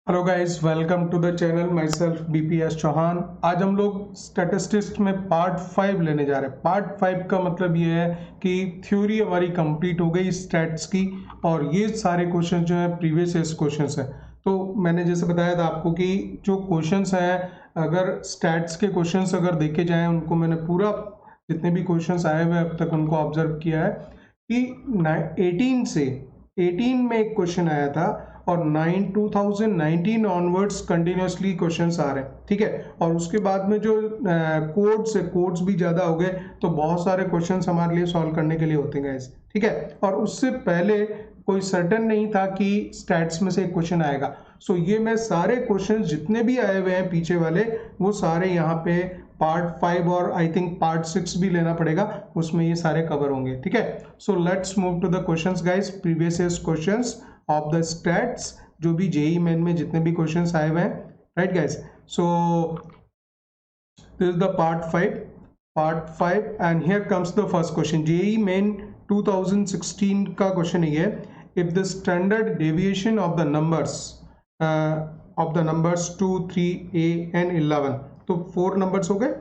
Hello guys, welcome to the channel. Myself BPS Chauhan. आज हम लोग स्टैटिस्टिक्स में पार्ट 5 लेने जा रहे हैं। पार्ट 5 का मतलब ये है कि थ्योरी हमारी कंप्लीट हो गई स्टैट्स की, और ये सारे क्वेश्चन जो है प्रीवियस ईयर क्वेश्चंस हैं। तो मैंने जैसे बताया था आपको कि जो क्वेश्चंस हैं, अगर स्टैट्स के क्वेश्चंस अगर देखे जाएं, उनको मैंने पूरा जितने भी क्वेश्चंस आए हुए अब तक उनको ऑब्जर्व किया है कि 18 में एक क्वेश्चन आया था, और 2019 ऑनवर्ड्स कंटिन्यूसली क्वेश्चंस आ रहे हैं। ठीक है, और उसके बाद में जो कोड्स भी ज़्यादा हो गए, तो बहुत सारे क्वेश्चंस हमारे लिए सॉल्व करने के लिए होते हैं गाइस। ठीक है, और उससे पहले कोई सर्टेन नहीं था कि स्टैट्स में से एक क्वेश्चन आएगा। सो ये मैं सारे क्वेश्चंस जितने भी आए हुए हैं पीछे वाले, वो सारे यहाँ पे पार्ट 5 और आई थिंक पार्ट 6 भी लेना पड़ेगा, उसमें ये सारे कवर होंगे। ठीक है, so let's move to the questions guys, previous year questions of the stats, जो भी जेई मेन में जितने भी क्वेश्चंस आए हुए हैं। Right guys, so this is the part 5 and here comes the first question. JEE Main 2016 का question ये है, if the standard deviation of the numbers 2 3 a and 11, तो 4 नंबर्स हो गए,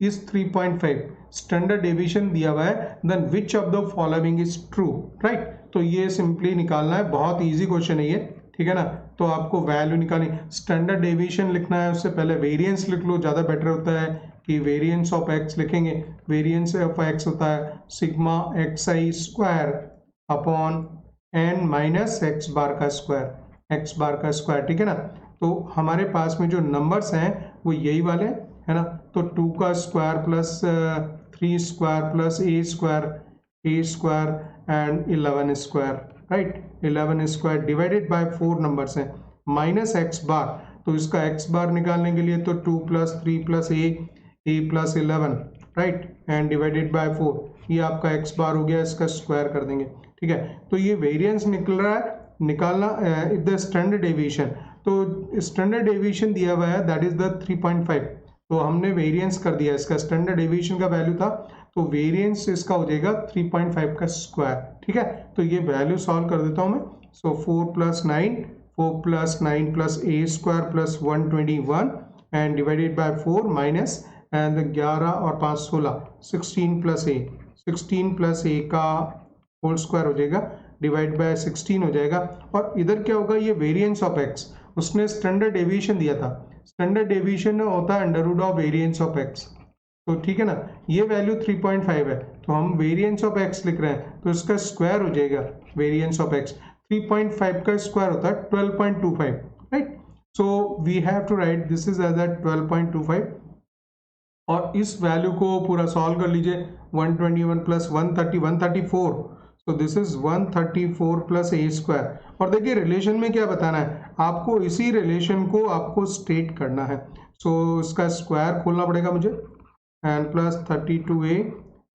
इज 3.5 स्टैंडर्ड डेविएशन दिया हुआ है, then which of the following is true. Right, तो ये सिंपली निकालना है, बहुत इजी क्वेश्चन है ये। ठीक है ना, तो आपको वैल्यू निकालनी, स्टैंडर्ड डेविएशन लिखना है, उससे पहले वेरिएंस लिख लो, ज़्यादा बेटर होता है कि वेरिएंस ऑफ एक्स लिखेंगे। वेरिएंस ऑफ एक्स होता है sigma x i square upon n minus x bar का स्क्वायर। ठीक है ना, तो हमारे पास में जो नंबर्स हैं वो यही वाले है ना, तो 2 का square plus 3 square plus a square and 11 square. Right, 11 square divided bye 4 numbers हैं, माइनस एक्स बार, तो इसका एक्स बार निकालने के लिए तो 2 plus 3 plus A plus 11, right, and divided by 4, ये आपका एक्स बार हो गया, इसका स्क्वायर कर देंगे। ठीक है, तो ये वेरिएंस निकल रहा है, निकालना इफ द स्टैंडर्ड डेविएशन, तो स्टैंडर्ड डेविएशन दिया हुआ है दैट इज द 3.5, तो हमने वेरिएंस कर दिया, इसका स्टैंडर्ड डेविएशन का वैल्यू था, तो वेरिएंस इसका हो जाएगा 3.5 का स्क्वायर। ठीक है, तो ये वैल्यू सॉल्व कर देता हूं मैं। सो 4 plus 9 plus a square plus 121 and divided by 4 minus and 11 और 5 16, 16 प्लस ए का होल स्क्वायर हो जाएगा, डिवाइड बाय 16 हो जाएगा, और इधर क्या होगा, ये वेरिएंस ऑफ एक्स, उसने स्टैंडर्ड डेविएशन दिया था, स्टैंडर्ड डेविएशन होता है under root of variance of x. तो ठीक है ना, ये वैल्यू 3.5 है, तो हम वेरिएंस ऑफ एक्स लिख रहे हैं, तो इसका स्क्वायर हो जाएगा वेरिएंस ऑफ एक्स, 3.5 का स्क्वायर होता है 12.25। Right, so we have to write this is as 12.25, और इस वैल्यू को पूरा सॉल्व कर लीजिए, 121 प्लस 130 134, तो this is 134 plus a square. और देखिए रिलेशन में क्या बताना है आपको, इसी रिलेशन को आपको स्टेट करना है। सो इसका स्क्वायर खोलना पड़ेगा मुझे, and plus 32a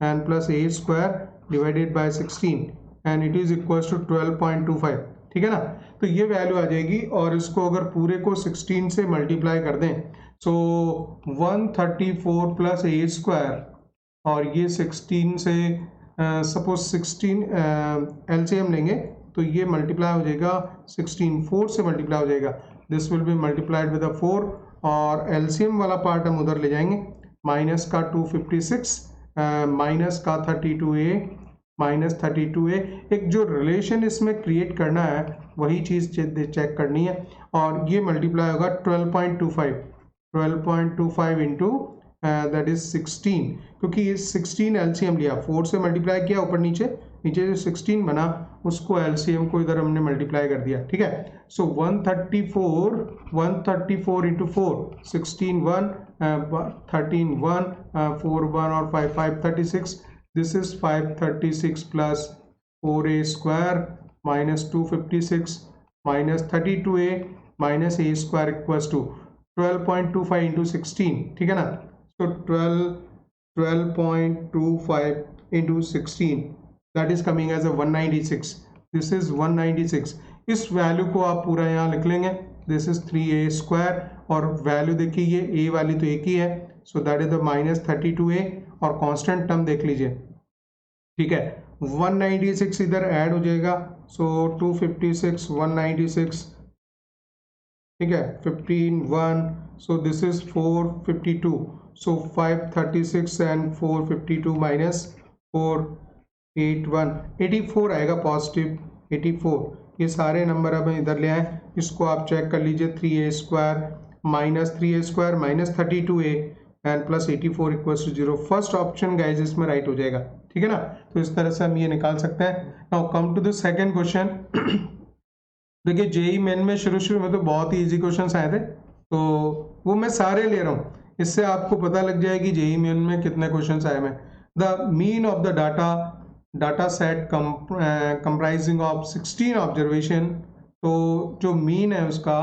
and plus a square divided by 16 and it is equal to 12.25। ठीक है ना, तो ये वैल्यू आ जाएगी, और इसको अगर पूरे को 16 से मल्टीप्लाई कर दें, सो 134 प्लस ए स्क्वायर, और ये 16 से सपोज 16 एलसीएम लेंगे, तो ये मल्टीप्लाई हो जाएगा 16 4 से मल्टीप्लाई हो जाएगा, this will be multiplied with 4, और एलसीएम वाला पार्ट हम उधर ले जाएंगे, माइनस का 256 माइनस का 32a, एक जो रिलेशन इसमें क्रिएट करना है वही चीज़ चेक करनी है, और ये मल्टीप्लाई होगा 12.25 इंटू दैट इज 16, क्योंकि ये 16 एलसीएम लिया, 4 से मल्टीप्लाई किया ऊपर नीचे जो 16 बना उसको एलसीएम को इधर हमने मल्टीप्लाई कर दिया। ठीक है, सो 134 इंटू 4, 16 1 13 1 4 1 और 5 536, this is 536 plus 4a square minus 256 minus 32a minus a square equals to 12.25 into 16। ठीक है ना, so 12.25 into 16, that is coming as a 196, this is 196, इस वैल्यू को आप पूरा यहाँ लिख लेंगे, this is 3a स्क्वायर, और वैल्यू देखिए ये a वाली तो एक ही है, so that is the minus 32a, और कांस्टेंट टर्म देख लीजिए। ठीक है, 196 इधर ऐड हो जाएगा, so 256 196 ठीक है, 15 1, सो this is 452, so 536 and 452 minus 481, 84 आएगा पॉजिटिव 84। ये सारे नंबर अब इधर ले आए, इसको आप चेक कर लीजिए, 3a² minus 32a and plus 84 equals to 0। First option guys इसमें राइट हो जाएगा, ठीक है ना। तो इस तरह से हम ये निकाल सकते हैं। Now come to the second question. देखिए जेई मेन में शुरू में तो बहुत ही इजी क्वेश्चंस आए थे, तो वो मैं सारे ले रहा हूँ, इससे आपको पता लग जाएगी जेई मेन में कितने क्वेश्चंस आए हैं। The mean of the data set comprising of 16 observation, तो जो मीन है उसका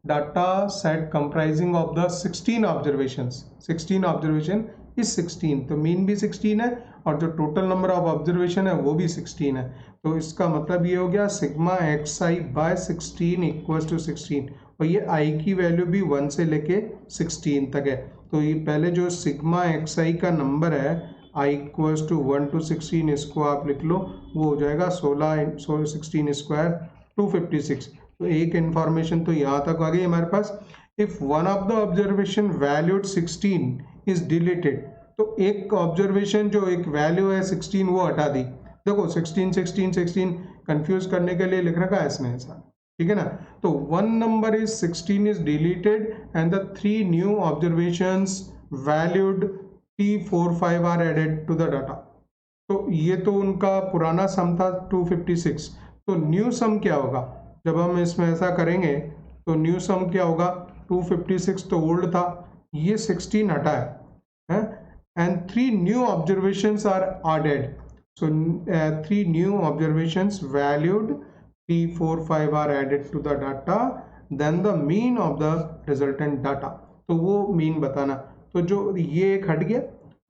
data set comprising of the 16 observations, 16 observation is 16, तो मीन भी 16 है और जो टोटल नंबर ऑफ ऑब्जर्वेशन है वो भी 16 है। तो इसका मतलब ये हो गया sigma x i by 16 equals to 16, और ये आई की वैल्यू भी 1 से लेके 16 तक है। तो ये पहले जो सिग्मा एक्स आई का नंबर है आई इक्वल्स टू 1 to 16, इसको आप लिख लो, वो हो जाएगा 16 स्क्वायर 256। तो एक इंफॉर्मेशन तो यहाँ तक आ गई हमारे पास। If one of the observation valued 16 is deleted, तो एक ऑब्जर्वेशन जो एक वैल्यू है 16 वो हटा दी। देखो 16 16 16 कंफ्यूज करने के लिए लिख रखा है इसने ऐसा, ठीक है ना। तो one number is 16 is deleted and the 3 new observations valued 3 4 5 are added to the data. तो ये तो उनका पुराना सम था 256, तो न्यू सम क्या होगा जब हम इसमें ऐसा करेंगे, तो न्यू सम क्या होगा, 256 तो ओल्ड था, ये 16 हटा है, and 3 new observations are added, so 3 new observations valued 3 4 5 are added to the data, then the mean of the resultant data, तो वो मीन बताना। तो जो ये एक हट गया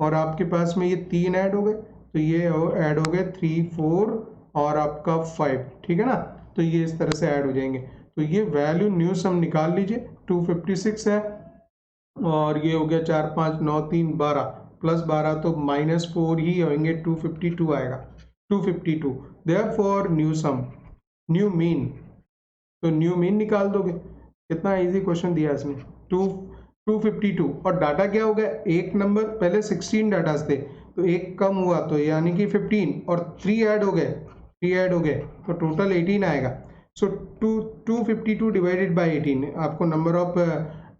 और आपके पास में ये 3 ऐड हो गए, तो ये ऐड हो गए 3 4 और आपका 5, ठीक है ना। तो ये इस तरह से ऐड हो जाएंगे। तो ये वैल्यू न्यू सम निकाल लीजिए, 256 है और ये हो गया 4 5 9 3 12 प्लस 12 तो -4 ही होंगे, 252 आएगा, 252। देयरफॉर न्यू सम, न्यू मीन, तो न्यू मीन निकाल दोगे। कितना इजी क्वेश्चन दिया इसने, 252 और डाटा क्या हो गया, एक नंबर, पहले 16 डाटा थे तो एक कम हुआ तो यानी कि 15 और 3 ऐड हो गए, 3 ऐड हो गए तो टोटल 18 आएगा। सो 252 डिवाइडेड बाई 18, आपको नंबर ऑफ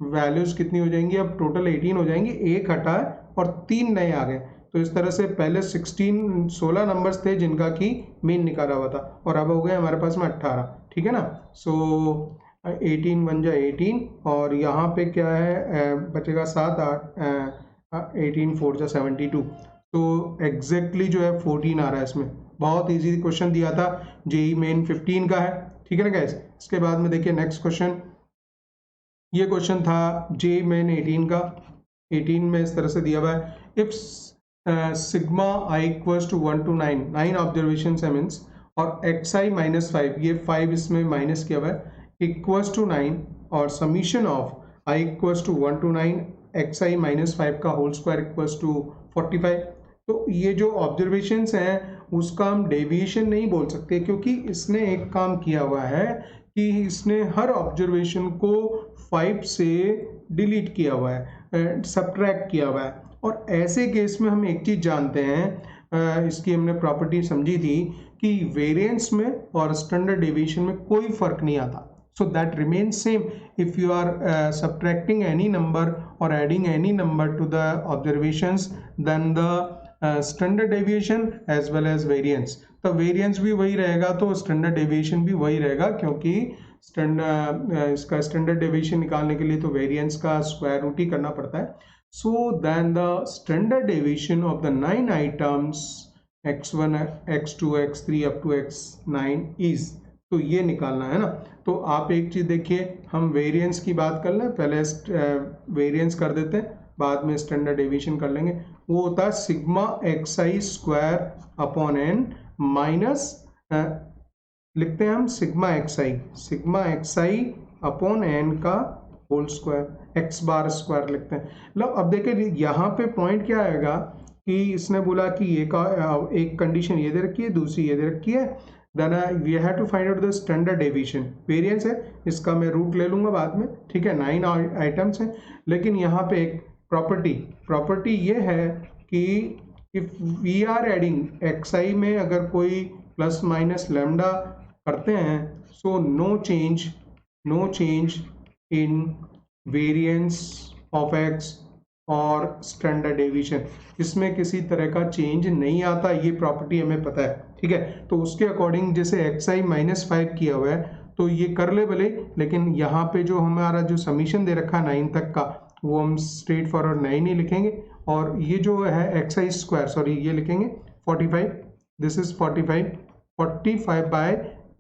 वैल्यूज कितनी हो जाएंगी, अब टोटल 18 हो जाएंगी, एक हटा है और 3 नए आ गए। तो इस तरह से पहले 16 नंबर्स थे जिनका की मीन निकाला हुआ था और अब हो गए हमारे पास में 18, ठीक है ना। सो 18 बन जाए 18 और यहाँ पे क्या है बचेगा 7 8 18 4 जा 72, तो एग्जैक्टली जो है 14 आ रहा है इसमें। बहुत इजी क्वेश्चन दिया था, जेई मेन 15 का है, ठीक है ना गाइस। इसके बाद में देखिए नेक्स्ट क्वेश्चन, ये क्वेश्चन था जेई मेन 18 का। 18 में इस तरह से दिया हुआ है, if sigma i equals to 1 to 9, 9 observation है मीन्स, और एक्स आई -5, ये 5 इसमें माइनस किया हुआ है, इक्वल्स टू 9, और summation of i equals to 1 to 9 x i -5 का होल स्क्वायर इक्वल्स टू 45। तो ये जो ऑब्जर्वेशंस हैं उसका हम डेविएशन नहीं बोल सकते, क्योंकि इसने एक काम किया हुआ है कि इसने हर ऑब्जर्वेशन को 5 से डिलीट किया हुआ है, सब्ट्रैक्ट किया हुआ है। और ऐसे केस में हम एक चीज़ जानते हैं, इसकी हमने प्रॉपर्टी समझी थी कि वेरिएंस में और स्टैंडर्ड डेविएशन में कोई फर्क नहीं आता, so that remains same if you are subtracting any number or adding any number to the observations, then the standard deviation as well as variance, तो वेरिएंस भी वही रहेगा तो स्टैंडर्ड डेविएशन भी वही रहेगा, क्योंकि इसका स्टैंडर्ड डेविएशन निकालने के लिए तो वेरिएंस का स्क्वायर रूट ही करना पड़ता है। So then the standard deviation of the 9 items x1 x2 x3 up to x9 is, तो ये निकालना है ना। तो आप एक चीज देखिए, हम वेरिएंस की बात कर लें, पहले वेरिएंस कर देते हैं, बाद में स्टैंडर्ड डेविएशन कर लेंगे। वो होता है sigma x i square upon n minus, लिखते हैं हम सिग्मा एक्स आई अपॉन एन का whole square, x bar square लिखते हैं। लो अब देखिए यहाँ पे पॉइंट क्या आएगा कि इसने बोला कि एक कंडीशन ये दे रखी है, दूसरी ये दे रखी है, then we have to find out the standard deviation. Variance है, इसका मैं रूट ले लूंगा बाद में, ठीक है। 9 आइटम्स हैं, लेकिन यहाँ पे एक प्रॉपर्टी ये है कि if we are adding xi में अगर कोई प्लस माइनस लैम्डा करते हैं, so no change in variance of x और स्टैंडर्ड डेविएशन, इसमें किसी तरह का चेंज नहीं आता, ये प्रॉपर्टी हमें पता है, ठीक है। तो उसके अकॉर्डिंग जैसे xi -5 किया हुआ है तो ये कर ले भले, लेकिन यहाँ पे जो हमारा जो समीशन दे रखा है 9 तक का, वो हम स्ट्रेट फॉरवर्ड 9 ही लिखेंगे, और ये जो है xi स्क्वायर, सॉरी ये लिखेंगे 45, दिस इज 45 बाय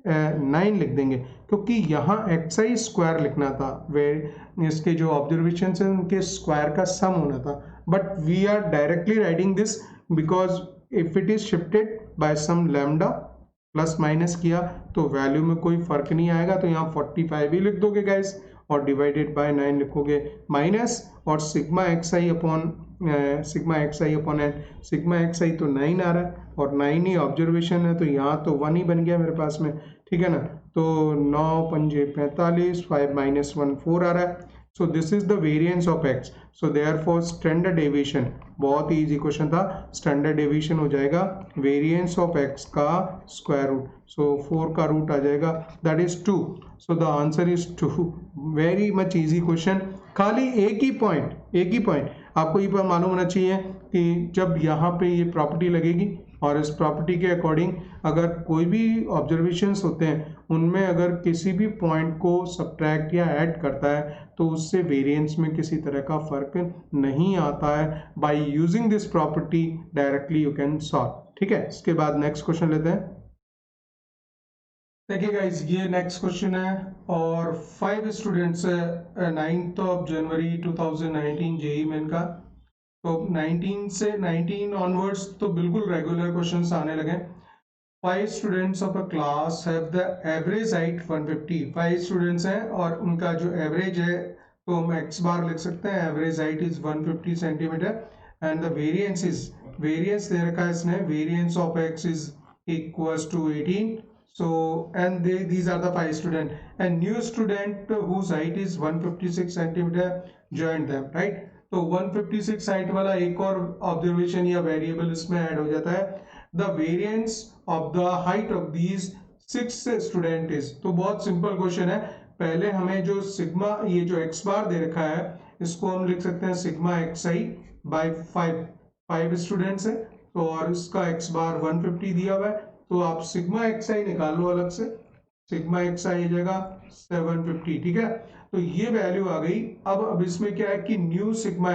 9 लिख देंगे, क्योंकि यहाँ xi स्क्वायर लिखना था, वे इसके जो ऑब्जर्वेशन है उनके स्क्वायर का सम होना था, but we are directly writing this because if it is shifted by some lambda, plus minus किया तो वैल्यू में कोई फर्क नहीं आएगा, तो यहाँ 45 ही लिख दोगे गाइस, और डिवाइडेड बाय 9 लिखोगे, माइनस और sigma xi upon n, sigma xi तो 9 आ रहा है और 9 ही ऑब्जर्वेशन है, तो यहाँ तो 1 ही बन गया मेरे पास में, ठीक है ना। तो 9 पंजे 45, 5 - 1 4 आ रहा है। सो this is the variance of x, so therefore standard deviation, बहुत ही इजी क्वेश्चन था, स्टैंडर्ड डेविएशन हो जाएगा वेरिएंस ऑफ x का स्क्वायर रूट, सो 4 का रूट आ जाएगा, that is 2, so the answer is 2। Very much easy question. खाली एक ही पॉइंट आपको ये मालूम होना चाहिए कि जब यहाँ पे ये प्रॉपर्टी लगेगी और इस प्रॉपर्टी के अकॉर्डिंग अगर कोई भी ऑब्जर्वेशंस होते हैं उनमें अगर किसी भी पॉइंट को सब्ट्रैक्ट या ऐड करता है तो उससे वेरिएंस में किसी तरह का फर्क नहीं आता है। By using this property directly you can solve, ठीक है। इसके बाद नेक्स्ट क्वेश्चन लेते हैं। देखिए गाइस, ये नेक्स्ट क्वेश्चन है और 5 स्टूडेंट्स 9 जनवरी 2019 जेई मेन का, तो 19 ऑनवर्ड्स तो बिल्कुल रेगुलर क्वेश्चंस आने लगे। 5 students of a class have the average height 150, 5 students हैं और उनका जो एवरेज है तो हम x बार लिख सकते हैं, average height is 150 centimetre and the variance दे रखा है इसने, variance of x is equals to 18, so and these are the 5 students, and new student whose height is 156 centimeter joined them, right। तो 156 हाइट वाला एक और ऑब्जर्वेशन या variable इसमें ऐड हो जाता है, the variance of the height of these 6 student is. तो बहुत सिंपल क्वेश्चन है, पहले हमें जो सिग्मा, ये जो एक्स बार दे रखा है इसको हम लिख सकते हैं सिग्मा xi बाय 5 स्टूडेंट्स है, तो और इसका एक्स बार 150 दिया हुआ है, तो आप सिग्मा xi निकाल लो अलग से, सिग्मा xi आ जाएगा 750, ठीक है। तो ये वैल्यू आ गई। अब इसमें क्या है कि न्यू सिग्मा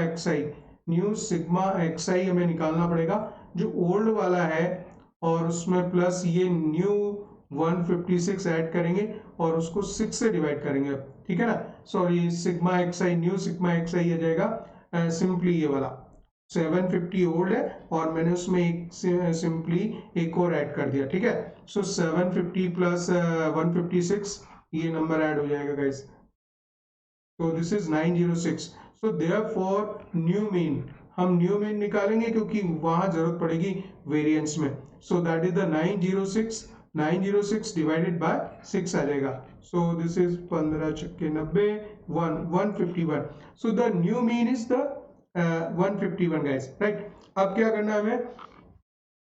xi हमें निकालना पड़ेगा, जो ओल्ड वाला है, और उसमें प्लस ये न्यू 156 ऐड करेंगे और उसको 6 से डिवाइड करेंगे, ठीक है ना। Sorry, sigma xi new sigma xi आ जाएगा सिंपली ये वाला 750 ओल्ड है और मैंने उसमें एक सिंपली एक और ऐड कर दिया, ठीक है। सो 750 प्लस 156 ये नंबर ऐड हो जाएगा गाइस, तो दिस इज 906। सो देयरफॉर हम न्यू मीन निकालेंगे क्योंकि वहां जरूरत पड़ेगी वेरिएंस में, so that is the 906 divided by 6 आ जाएगा, सो दिस इज 15 छक्के 90 151, so the new mean is the 151 guys, right. अब क्या करना है हमें,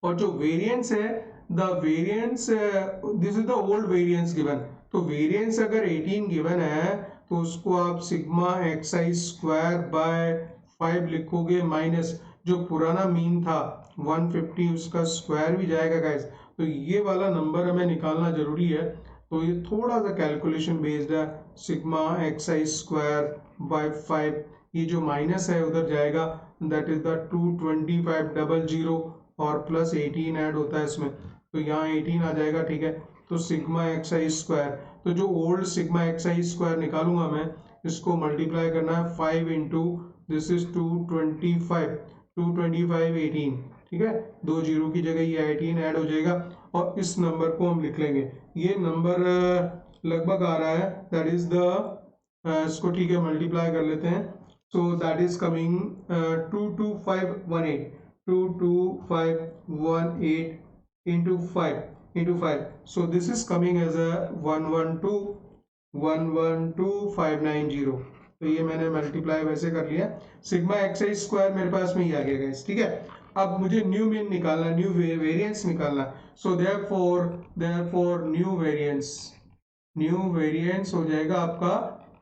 और जो वेरिएंस है, the variance this is the old variance given, तो वेरिएंस अगर 18 गिवन है तो उसको आप सिग्मा xi स्क्वायर बाय 5 लिखोगे, माइनस जो पुराना मीन था 150 उसका स्क्वायर भी जाएगा गाइस, तो ये वाला नंबर हमें निकालना जरूरी है, तो ये थोड़ा सा कैलकुलेशन बेस्ड है, सिग्मा xi स्क्वायर बाय 5, ये जो माइनस है उधर जाएगा, दैट इज द 22500 और प्लस 18 ऐड होता है इसमें, तो यहाँ 18 आ जाएगा, ठीक है। तो सिग्मा xi स्क्वायर, तो जो ओल्ड सिग्मा xi स्क्वायर निकालूंगा मैं, इसको मल्टीप्लाई करना है 5 इंटू दिस इज 225 18, ठीक है, 2 जीरो की जगह ये 18 ऐड हो जाएगा और इस नंबर को हम लिख लेंगे, ये नंबर लगभग आ रहा है, दैट इज द इसको ठीक है मल्टीप्लाई कर लेते हैं, so that is coming 22518 into 5 into 5. So this is coming as a 112,112,590. तो ये मैंने मल्टीप्लाई वैसे कर लिया, सिग्मा एक्स स्क्वायर मेरे पास में ही आ गया गाइस, ठीक है। अब मुझे न्यू मीन निकालना, न्यू वेरिएंस निकालना। सो देयरफॉर न्यू वेरिएंस हो जाएगा आपका,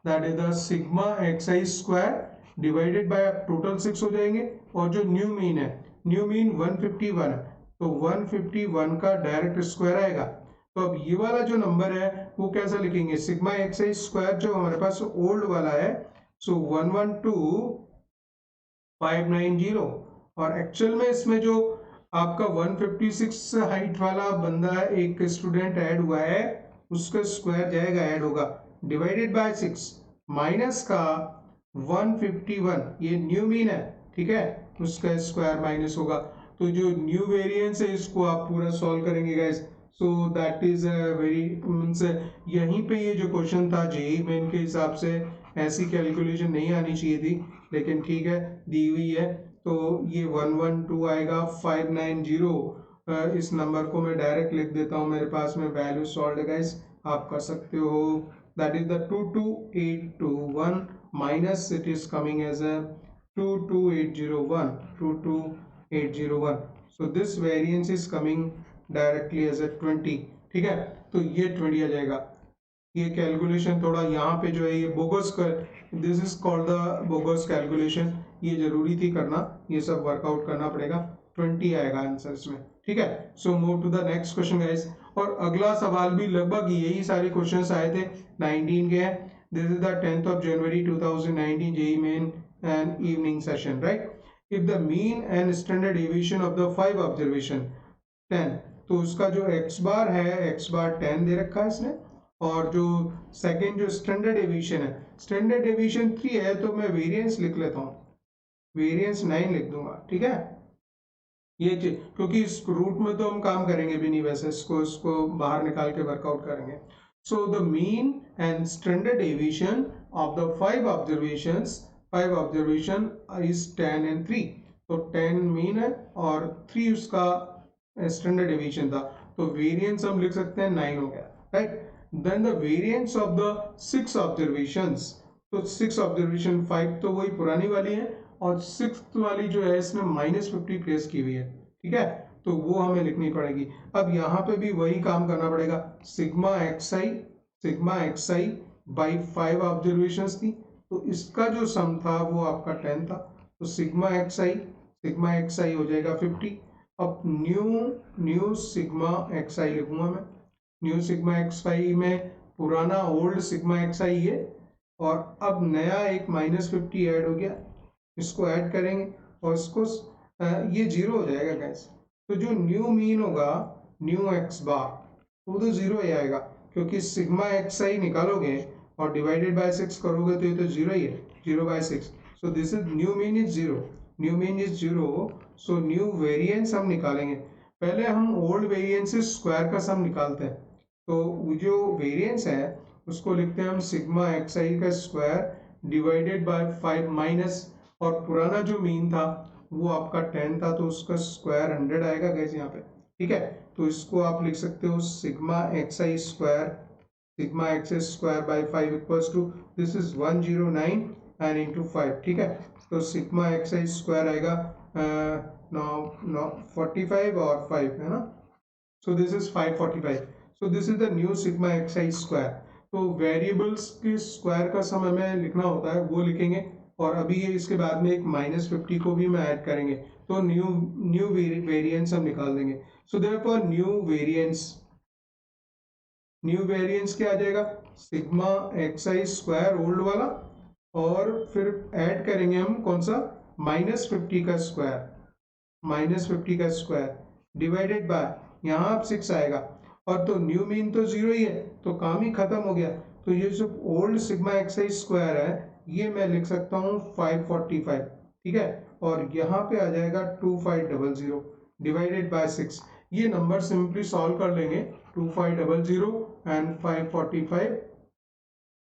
that is the sigma x i square divided by total 6 हो जाएंगे, और जो न्यू मीन है, न्यू मीन 151 है, तो 151 का डायरेक्ट स्क्वायर आएगा। तो अब ये वाला जो नंबर है वो कैसा लिखेंगे, सिग्मा एक्स आई स्क्वायर जो हमारे पास ओल्ड वाला है, सो 112,590, और एक्चुअल में इसमें जो आपका 156 हाइट वाला बंदा एक स्टूडेंट ऐड हुआ है, उसका स्क्वायर जाएगा, ऐड होगा, डिवाइडेड बाय 6 माइनस का 151, ये न्यू मीन है, ठीक है, उसका स्क्वायर माइनस होगा। तो जो न्यू वेरिएंस है इसको आप पूरा सॉल्व करेंगे guys. So that is very means, यहीं पे ये जो क्वेश्चन था जेईई मेन के हिसाब से ऐसी कैलकुलेशन नहीं आनी चाहिए थी, लेकिन ठीक है दी हुई है। तो ये 112 आएगा 590, इस नंबर को मैं डायरेक्ट लिख देता हूँ, मेरे पास में वैल्यू सॉल्व है गाइस, आप कर सकते हो। That is the 22821 minus it is coming as a 22801। So this variance is coming directly as a 20, ठीक है। तो ये 20 आ जाएगा। ये कैलकुलेशन थोड़ा यहाँ पे जो है ये बोगस कर, this is called the bogus calculation, ये जरूरी थी करना, ये सब वर्कआउट करना पड़ेगा। 20 आएगा आंसर इसमें, ठीक है। So move to the next question guys, और अगला सवाल भी लगभग यही सारे क्वेश्चंस आए थे, 19 के हैं। This is the 10th of January 2019 JEE main and evening session, right? If the mean and standard deviation of the 5 observation 10, तो उसका जो x बार है, x बार 10 दे रखा है इसने, और जो सेकेंड जो स्टैंडर्ड डेविएशन है, स्टैंडर्ड डेविएशन 3 है, तो मैं वेरिएंस लिख लेता हूँ, वेरिएंस 9 लिख दूंगा, ठीक है। ये क्योंकि इस रूट में तो हम काम करेंगे भी नहीं, वैसे इसको बाहर निकाल के वर्कआउट करेंगे। सो the mean and standard deviation of the 5 observation is 10 and 3। तो 10 मीन है और 3 उसका स्टैंडर्ड डेविएशन था, तो वेरिएंस हम लिख सकते हैं 9 हो गया, right. Then the variance of the 6 observations, तो 6 ऑब्जर्वेशन 5 तो वही पुरानी वाली है, और 6th वाली जो है इसमें -50 प्लेस की हुई है, ठीक है, तो वो हमें लिखनी पड़ेगी। अब यहाँ पे भी वही काम करना पड़ेगा, sigma x I by 5 observations थी, तो इसका जो सम था वो आपका 10 था, तो सिग्मा एक्स आई हो जाएगा 50। अब न्यू सिग्मा एक्स आई लिखूंगा मैं, न्यू सिग्मा एक्स आई में पुराना ओल्ड सिग्मा एक्स आई है, और अब नया एक -50 ऐड हो गया, इसको ऐड करेंगे और इसको ये 0 हो जाएगा गैस। तो जो न्यू मीन होगा, न्यू एक्स बार, वो तो 0 ही आएगा, क्योंकि सिग्मा एक्स आई निकालोगे और डिवाइडेड बाय 6 करोगे तो ये तो 0 ही है, 0/6। सो this is new mean is 0, new mean is 0। So new variance हम निकालेंगे, पहले हम ओल्ड वेरिएंस से स्क्वायर का सम निकालते हैं। तो जो वेरिएंस है उसको लिखते हैं हम सिग्मा एक्स आई का स्क्वायर डिवाइडेड बाय 5 माइनस, और पुराना जो मीन था वो आपका 10 था, तो उसका स्क्वायर 100 आएगा गैस यहाँ पे, ठीक है। तो इसको आप लिख सकते हो sigma x i square by 5 equals to, this is 109 and into 5, ठीक है। तो सिग्मा एक्स आई स्क्वायर आएगा 45 और 5 है ना, सो this is 545। So this is the new sigma x i square. तो वेरिएबल्स के स्क्वायर का सम हमें लिखना होता है, वो लिखेंगे, और अभी ये इसके बाद में एक -50 को भी मैं ऐड करेंगे, तो न्यू वेरिएंस हम निकाल देंगे। सो देयरफॉर न्यू वेरिएंस क्या आ जाएगा, sigma x i square old वाला, और फिर ऐड करेंगे हम कौन सा, -50 का स्क्वायर डिवाइडेड बाय, यहाँ अब 6 आएगा, और तो न्यू मीन तो 0 ही है, तो काम ही खत्म हो गया। तो ये जो old sigma x i square है ये मैं लिख सकता हूँ 545, ठीक है, और यहाँ पे आ जाएगा 2500 डिवाइडेड बाय 6। ये नंबर सिंपली सॉल्व कर लेंगे, 2500 एंड 545,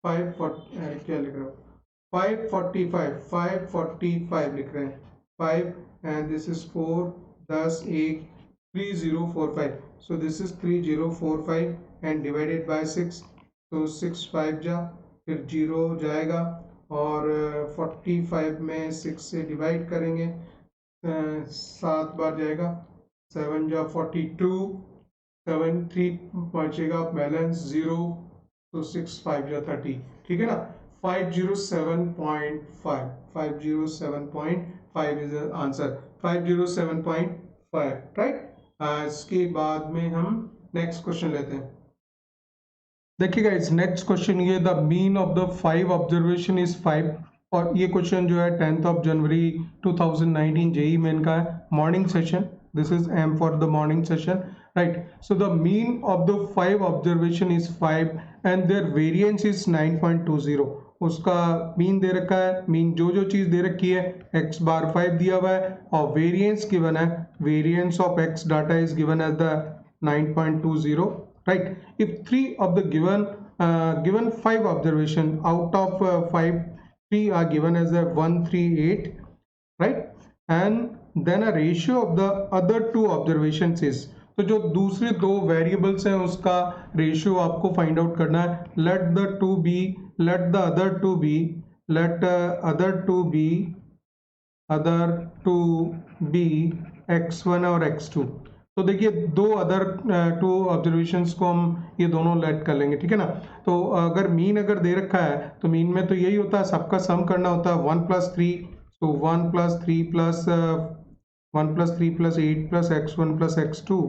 क्या लिख रहे हो, 545 लिख रहे हैं, 5 and this is 4 10 1 3045। So this is 3045 and divided by 6, तो 6 5 जा, फिर 0 जाएगा और 45 में 6 से डिवाइड करेंगे, 7 बार जाएगा, 7 जा 42, 7 3 बचेगा बैलेंस 0, तो 6 5 जा 30, ठीक है ना। 507.5, 507.5 इज आंसर, 507.5, राइट। इसके बाद में हम नेक्स्ट क्वेश्चन लेते हैं। देखिएगा इस नेक्स्ट क्वेश्चन, ये the mean of the 5 observation is 5, और ये क्वेश्चन जो है 10 जनवरी 2019 जेई मेन का है, morning session, this is M for the morning session, right. So the mean of the 5 observation is 5 and their variance is 9.20, उसका mean they रखा है, mean जो चीज दे रखी है, x बार 5 दिया हुआ है और वेरिएंस गिवन है, variance of x data is given as the 9.20, right? If 3 of the given 5 observation out of 5, 3 are given as a 138, right? And then a ratio of the other 2 observations is, तो जो दूसरे 2 variables हैं उसका ratio आपको find out करना है। let the other two be x1 और x2, तो देखिए 2 अदर 2 ऑब्जर्वेशंस को हम ये दोनों लेट कर लेंगे, ठीक है ना। तो अगर मीन अगर दे रखा है तो मीन में तो यही होता है, सबका सम करना होता है 1 + 3, तो 1 + 3 + 8 + x1 + x2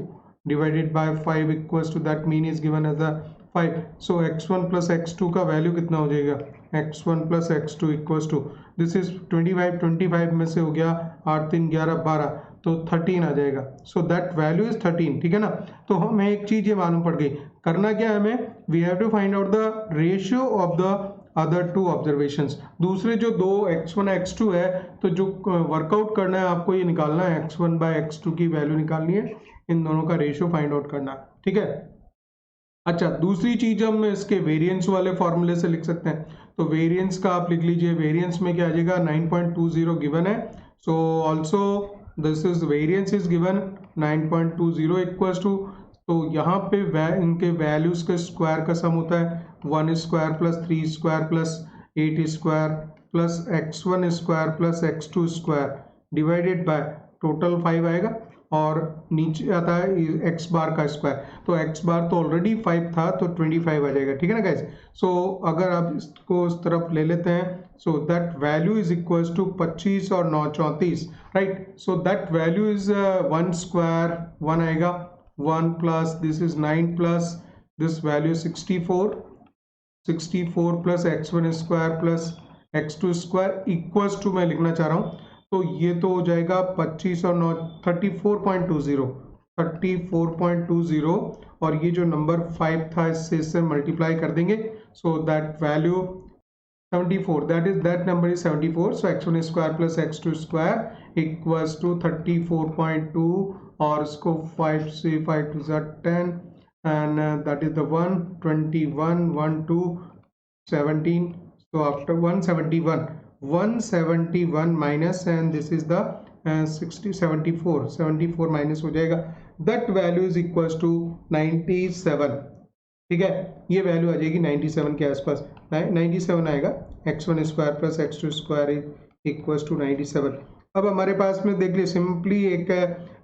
divided by 5 equals to that mean is given as 5। So x1 + x2 का वैल्यू कितना हो जाएगा, x1 + x2 equals to, this is 25 में से हो गया 8 3 11 12, तो 13 आ जाएगा। सो दैट वैल्यू इज 13, ठीक है ना। तो हमें एक चीज ये मालूम पड़ गई, करना क्या है हमें, we have to find out the ratio of the other 2 observations, दूसरे जो 2 x1 x2 है, तो जो वर्कआउट करना है आपको ये निकालना है, x1 by x2 की वैल्यू निकालनी है, इन दोनों का रेशियो फाइंड आउट करना है, ठीक है। अच्छा, दूसरी चीज हम इसके वेरिएंस वाले फॉर्मूले से लिख सकते हैं, तो वेरिएंस का आप लिख लीजिए, वेरिएंस में क्या आ जाएगा, 9.20 गिवन है, so also this is variance is given 9.20 equals to, तो यहाँ पे इनके वैल्यूज के स्क्वायर का सम होता है 1 square plus 3 square plus 8 square plus x1 square plus x2 square divided by total 5 आएगा, और नीचे आता है x बार का स्क्वायर, तो x बार तो ऑलरेडी 5 था, तो 25 आ जाएगा, ठीक है ना गाइस। सो अगर आप इसको इस तरफ ले लेते हैं, so that value is equals to 25 और 9 34, right. So that value is 1 square 1 आएगा, 1 plus this is 9 plus this value 64 plus x1 square plus x2 square equals to, मैं लिखना चाह रहा हूँ, तो ये तो हो जाएगा 25 और 9 34.20, और ये जो नंबर 5 था इससे मल्टीप्लाई कर देंगे, so that value 74, that number is 74, so x1 square plus x2 square equals to 34.2, और इसको 5 से 5 to 10 and that is the 121 1 2 17, so after 171 minus and this is the 74 minus हो जाएगा, that value is equals to 97, ठीक है। ये value आ जाएगी 97 के आसपास, 97 आएगा, x1 square plus x2 square equals to 97। अब हमारे पास में देख लिए सिंपली एक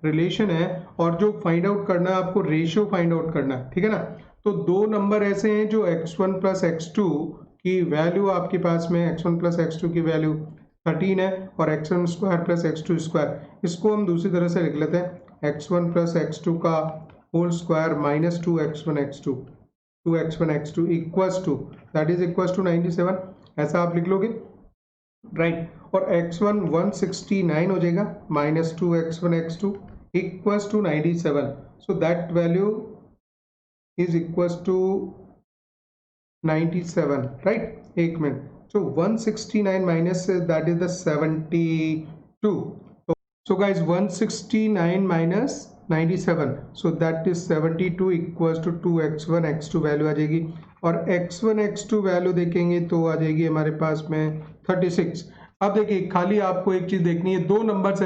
रिलेशन है, और जो फाइंड आउट करना है आपको रेशियो फाइंड आउट करना है, ठीक है ना। तो 2 नंबर ऐसे हैं जो x1 प्लस x2 की वैल्यू आपके पास में, x1 प्लस x2 की वैल्यू 13 है, और x1 square plus x2 square, इसको हम दूसरी तरह से लिख लेते हैं, x1 प्लस x2 का whole square minus 2x1 x2 equals to, that is equals to 97, ऐसा आप लिख लोगे, राइट। और x1 169 हो जाएगा minus 2x1 x2 equals to 97, so that value is equals to 97, right. एक minute, so 169 minus that is the 72, so guys 169 minus 97, so that is 72 equals to 2x1 x2 value आ जाएगी, और x1 x2 value देखेंगे तो आ जाएगी हमारे पास में 36। अब देखिए खाली आपको एक चीज देखनी है, दो नंबर्स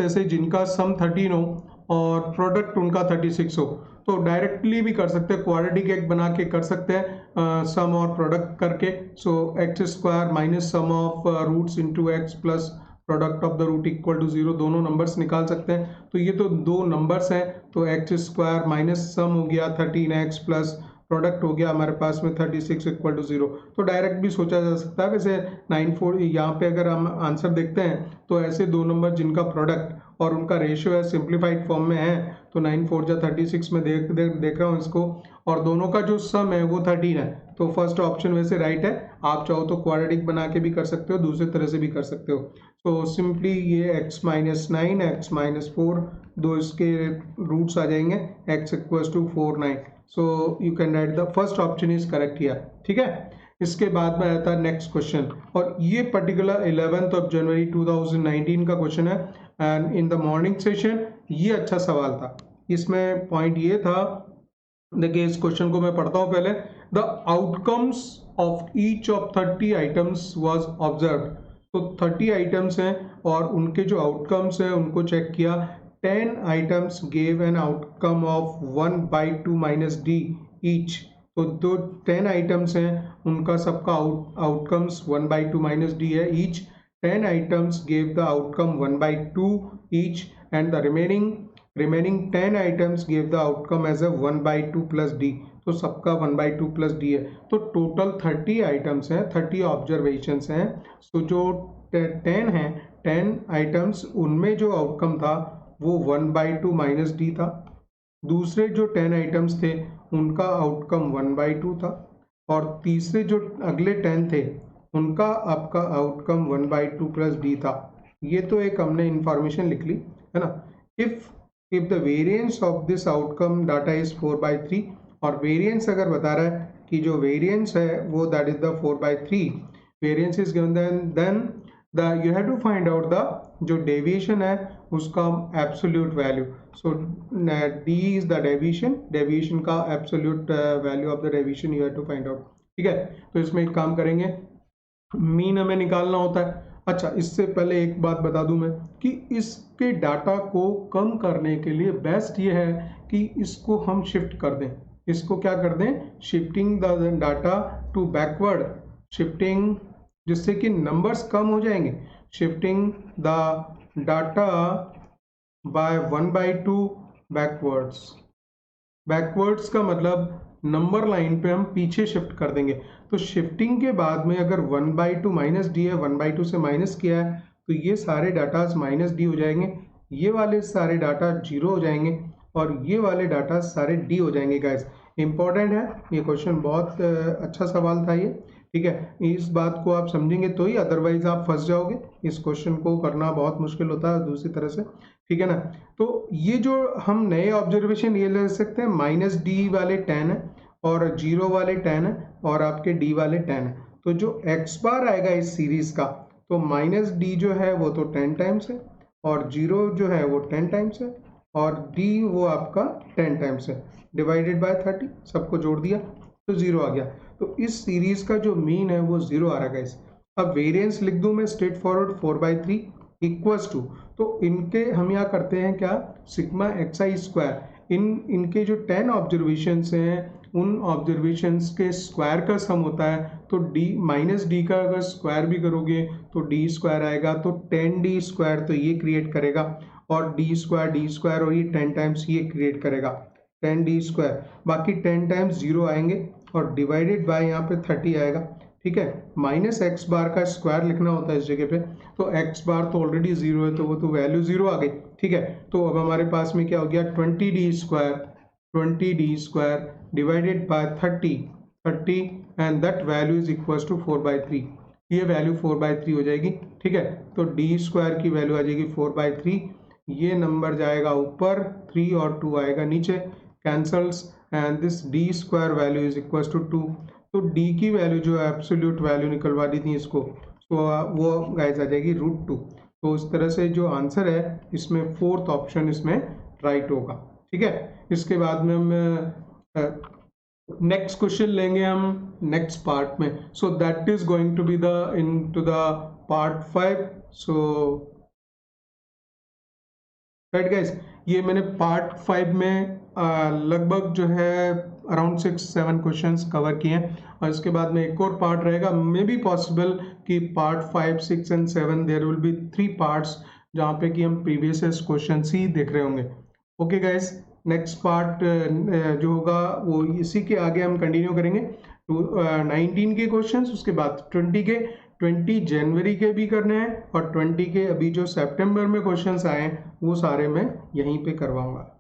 ऐसे जिनका सम 13 हो और प्रोडक्ट उनका 36 हो, तो डायरेक्टली भी कर सकते हैं, क्वाड्रेटिक एक बना के कर सकते हैं सम और प्रोडक्ट करके। So x square minus sum of roots into x plus product of the root equal to 0, दोनों नंबर्स निकाल सकते हैं। तो ये तो दो नंबर्स हैं, तो एक्स स्क्वायर माइनस सम हो गया 13x प्लस प्रोडक्ट हो गया हमारे पास में 36 इक्वल टू 0। तो डायरेक्ट भी सोचा जा सकता है। वैसे 94 यहाँ पे अगर हम आंसर देखते हैं तो ऐसे दो नंबर जिनका प्रोडक्ट और उनका रेशियो है सिंप्लीफाइड फॉर्म में है, तो 9 4 जा 36 में देख रहा हूँ इसको, और दोनों का जो सम है वो 13 है। तो फर्स्ट ऑप्शन वैसे राइट है। आप चाहो तो क्वाड्रेटिक बना के भी कर सकते हो, दूसरे तरह से भी कर सकते हो। तो सिंपली ये x माइनस 9 x माइनस 4, दो इसके रूट्स आ जाएंगे, x equals to 4 9। So you can write the first option is correct here. ठीक है, इसके बाद में आता है नेक्स्ट क्वेश्चन, और ये पर्टिकुलर 11th ऑफ जनवरी 2019 का क्वेश्चन है, and in the morning session ये अच्छा सवाल था। इसमें पॉइंट ये था, देखिए इस क्वेश्चन को मैं पढ़ता हूँ पहले। The outcomes of each of 30 items was observed. तो 30 आइटम्स हैं और उनके जो आउटकम्स हैं उनको चेक किया। 10 items gave an outcome of 1/2 minus d each. तो दो 10 आइटम्स हैं, उनका सबका आउटकम्स 1/2 माइनस डी है each. 10 items gave the outcome 1/2 each, and the remaining 10 items give the outcome as a 1/2 plus d. तो सबका 1/2 प्लस डी है। तो टोटल 30 आइटम्स हैं, 30 ऑब्जर्वेशंस हैं। सो जो 10 हैं, 10 आइटम्स, उनमें जो आउटकम था वो 1/2 माइनस डी था। दूसरे जो 10 आइटम्स थे उनका आउटकम 1/2 था, और तीसरे जो अगले 10 थे उनका आपका आउटकम 1/2 प्लस डी था। ये तो एक हमने इंफॉर्मेशन लिख ली है ना। If the variance of this outcome data is 4/3, और वेरिएंस अगर बता रहा है कि जो वेरिएंस है वो that is the 4/3, variance is given, then the you have to find out the जो डेविएशन है उसका absolute value. So D is the deviation का absolute value of the deviation you have to find out. ठीक है, तो इसमें एक काम करेंगे, मीन हमें निकालना होता है। अच्छा, इससे पहले एक बात बता दूं मैं कि इसके डाटा को कम करने के लिए बेस्ट ये है कि इसको हम शिफ्ट कर दें। इसको क्या कर दें, shifting the data to backward, shifting, जिससे कि नंबर्स कम हो जाएंगे। Shifting the data by 1/2 backwards. Backwards का मतलब नंबर लाइन पे हम पीछे शिफ्ट कर देंगे। तो शिफ्टिंग के बाद में अगर 1/2 माइनस डी है, 1/2 से माइनस किया है, तो ये सारे डाटाज माइनस डी हो जाएंगे, ये वाले सारे डाटा 0 हो जाएंगे, और ये वाले डाटा सारे डी हो जाएंगे। गाइस इंपॉर्टेंट है ये क्वेश्चन, बहुत अच्छा सवाल था ये। ठीक है, इस बात को आप समझेंगे तो ही, अदरवाइज आप फंस जाओगे। इस क्वेश्चन को करना बहुत मुश्किल होता है दूसरी तरह से। ठीक है ना। तो ये जो हम नए ऑब्जर्वेशन ये ले सकते हैं, माइनस डी वाले 10 है, और 0 वाले 10 है, और आपके डी वाले 10 है। तो जो एक्स बार आएगा इस सीरीज का, तो माइनस डी जो है वो तो 10 टाइम्स है, और 0 जो है वो 10 टाइम्स है, और डी वो आपका 10 टाइम्स है, डिवाइडेड बाय 30, सबको जोड़ दिया तो 0 आ गया। तो इस सीरीज का जो मीन है वो 0 आ रहा है। अब वेरिएंस लिख दूं मैं स्ट्रेट फॉरवर्ड, 4/3 इक्वल्स टू, तो इनके हम यहाँ करते हैं क्या, सिग्मा xi स्क्वायर, इनके जो 10 ऑब्जर्वेशंस हैं उन ऑब्जर्वेशंस के स्क्वायर का सम होता है। तो d माइनस डी का अगर स्क्वायर भी करोगे तो d स्क्वायर आएगा, तो 10d स्क्वायर तो ये क्रिएट करेगा, और d स्क्वायर और ये 10 टाइम्स ये क्रिएट करेगा 10d स्क्वायर, बाकी 10 टाइम्स 0 आएंगे, और डिवाइडेड बाय यहाँ पे 30 आएगा। ठीक है, माइनस एक्स बार का स्क्वायर लिखना होता है इस जगह पे, तो एक्स बार तो ऑलरेडी 0 है, तो वो तो वैल्यू 0 आ गई। ठीक है, तो अब हमारे पास में क्या हो गया, 20d square divided by 30 and that value is equal to 4/3। ये वैल्यू 4/3 हो जाएगी। ठीक है, तो डी स्क्वायर की वैल्यू आ जाएगी 4/3, ये नंबर जाएगा ऊपर, 3 और 2 आएगा नीचे, cancels, and this d square value is equal to 2। तो d की वैल्यू जो है एब्सोल्यूट वैल्यू निकलवा दी थी इसको, तो वो गाइस आ जाएगी √2। तो इस तरह से जो आंसर है इसमें 4th ऑप्शन इसमें राइट होगा। ठीक है, इसके बाद में हम नेक्स्ट क्वेश्चन लेंगे हम नेक्स्ट पार्ट में। So that is going to be the into the part 5। So right guys, ये मैंने पार्ट 5 में लगभग जो है अराउंड 6-7 क्वेश्चंस कवर किए हैं, और इसके बाद में एक और पार्ट रहेगा, मे बी पॉसिबल कि part 5, 6 and 7 there will be 3 parts जहाँ पे कि हम प्रीवियस क्वेश्चन ही देख रहे होंगे। ओके गाइस, नेक्स्ट पार्ट जो होगा वो इसी के आगे हम कंटिन्यू करेंगे। 19 के क्वेश्चंस, उसके बाद 20 जनवरी के भी करने हैं, और 20 के अभी जो सितंबर में क्वेश्चंस आए हैं वो सारे मैं यहीं पे करवाऊंगा।